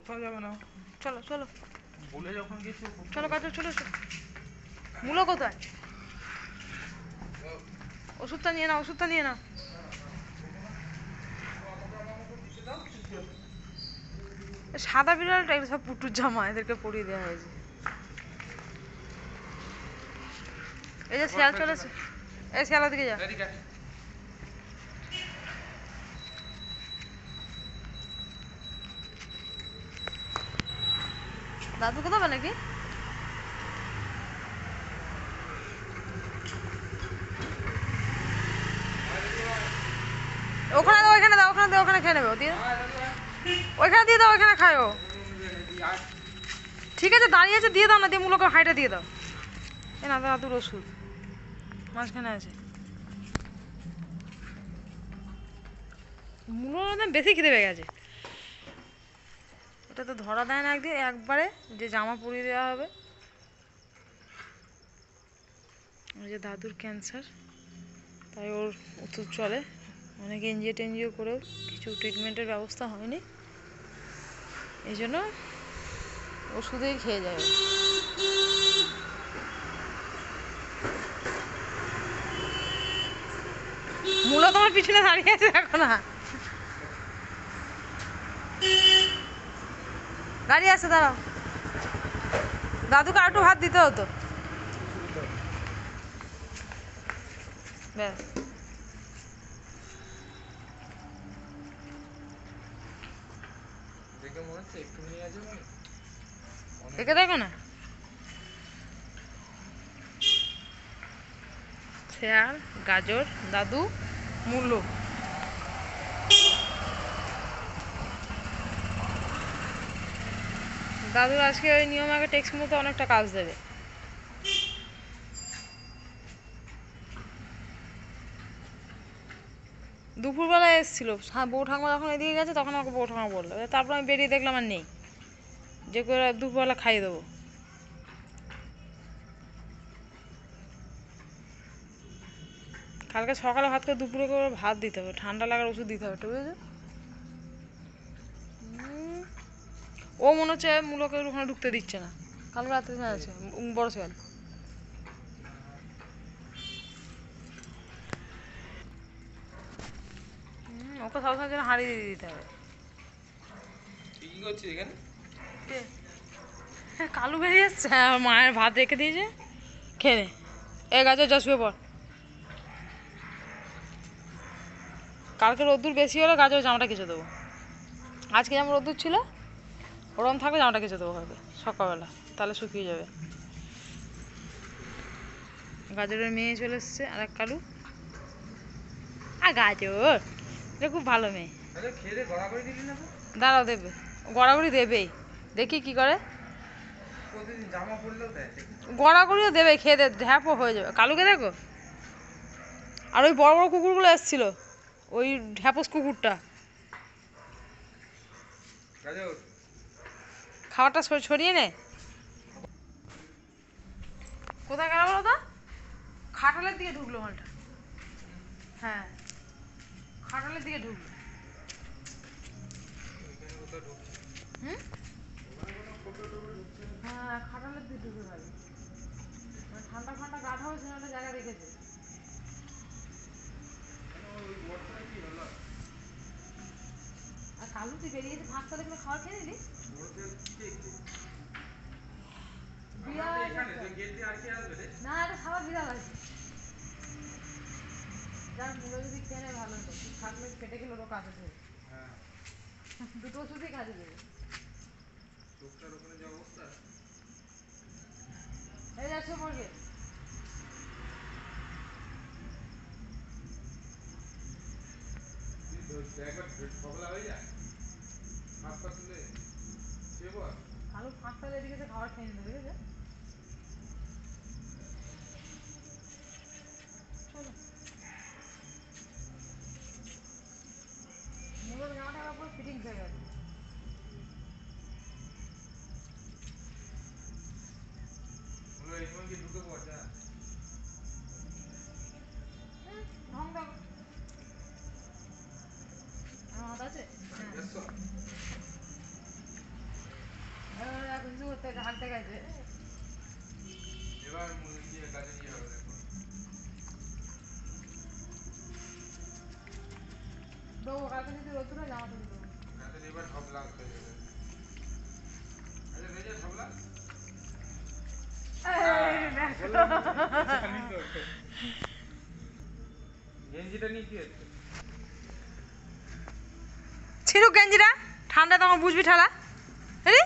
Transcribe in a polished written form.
যাবে না। চলো চলো বলে যখন গেছি চলো কাজে চলে এসো। মূলো কোথায়? ওষুধটা নিয়ে নাও, ওষুধটা নিয়ে নাও। সাদা বিড়ালটা এগুলো সব পুটুর জামা, এদেরকে পরিয়ে দেওয়া হয়েছে। এই যে শিয়াল চলেছে, এই শিয়ালের দিকে যা। দাদুকে দেবে নাকি? ওখানে দাও, ওইখানে দাও, ওখানে দাও, ওখানে খেয়ে নেবে দিয়ে। ওইখানে দিয়ে দাও, ওইখানে খায়ও। ঠিক আছে দাঁড়িয়ে আছে, দিয়ে দাও না, দিয়ে মূলকে হাইটা দিয়ে দাও। এ না দাদুর ওষুধ মাঝখানে আছে। মূলো বেশি খিদে পেয়ে গেছে। এটা তো ধরা দেয় না একদিন একবারে, যে জামা পরিয়ে দেওয়া হবে। ওই যে দাদুর ক্যান্সার, তাই ওর ওষুধ চলে। অনেক এনজিও টেনজিও করেও কিছু ট্রিটমেন্টের ব্যবস্থা হয়নি, এই জন্য ওষুধেই খেয়ে যায়। মূলো তোমার পিছনে দাঁড়িয়ে আছে, দেখো না দাঁড়িয়ে আছে, দাঁড়াও। দাদুকে আর একটু ভাত দিতে হতো। ব্যাস একে দেখো না, শেয়াল, গাজর, দাদু, মূলো। দাদুর আজকে ওই নিয়ম আগে টেক্সট মতো অনেকটা কাজ দেবে। দুপুরবেলায় এসেছিল, বউ ঠাকুমা যখন এদিকে গেছে তখন আমাকে বউ ঠাকুমা বললো, তারপর আমি বেরিয়ে দেখলাম আর নেই, যে করে দুপুরবেলা খাইয়ে দেবো। কালকে সকালে ভাত করে দুপুরে করে ভাত দিতে হবে, ঠান্ডা লাগার ওষুধ দিতে হবে, বুঝেছো? ও মনে হচ্ছে মূলকে ওখানে ঢুকতে দিচ্ছে না, কালকে রাত্রে আছে বড় শেয়াল। ওকে সবসময় জন্য হাঁড়ি দিয়ে দিতে হবে। কি করছিস এখানে? কালু বেরিয়ে এসছে, মায়ের ভাত রেখে দিয়েছে, খেয়ে নে। এ গাছে যা শুয়ে পড়। কালকে রোদ্দুর বেশি হলে গাছের জামাটা কেচে দেবো। আজকে যেমন রোদ্দুর ছিল ওরকম থাকলে জামাটা কেচে দেবো হবে সকালবেলা, তাহলে শুকিয়ে যাবে। গাজরের মেয়ে চলে এসছে, আর এক কালু। আর গাজর এটা খুব ভালো মেয়ে। দাঁড়াও দেবে, গড়াগড়ি দেবেই, দেখি কি করে। গড়াগড়িও দেবে, খেয়ে দে, ঢ্যাপও হয়ে যাবে। কালুকে দেখো, আর ওই বড় বড় কুকুরগুলো এসছিল, ওই ঢ্যাপস কুকুরটা। খাবারটা ছড়িয়ে নে। কোথায় গেল বলো তো? খাটালের দিকে ঢুকলো মালটা। হ্যাঁ খাটালের দিকে ঢুকলো। হুম, হ্যাঁ খাটালের দিকে ঢুকে গেল। ঠান্ডা ঠান্ডা গাঢ় হয়েছে, একটা জায়গা রেখেছে। আর কালু তুই বেরিয়েছে থাকতে দেখলে খাওয়া খেয়ে নিলি। না এটা সারা বিড়াল আছে। যার মূল্য যদি খেয়ে নেয় ভালো হতো, থাকলে পেটে গেলে ওরও কাজে দেবে। দুটো ওষুধই কাজে দেবে। এই যাচ্ছে মুরগি। কালু ফাঁকটা এদিকে খাবার খেয়ে নিতে, বুঝেছে? চলো মূলের জামাটা আবার পুরো ফিটিংস হয়ে গেছে। ঢং দেখো আমার হাত আছে। হাঁটতে গেছে এবার মুরগি কাছে নিয়ে হবে দেখো। দেবো কালকে যদি রোদ্দুরে জামা তুলে দেবো কাছে এবার ঢপলা হতে যাবে। আরে রেজে ঢপলা জানি তো। গেঞ্জিটা নিয়ে কি হচ্ছে? ছিড়ুক গেঞ্জিটা ঠান্ডা তখন বুঝবি ঠালা রে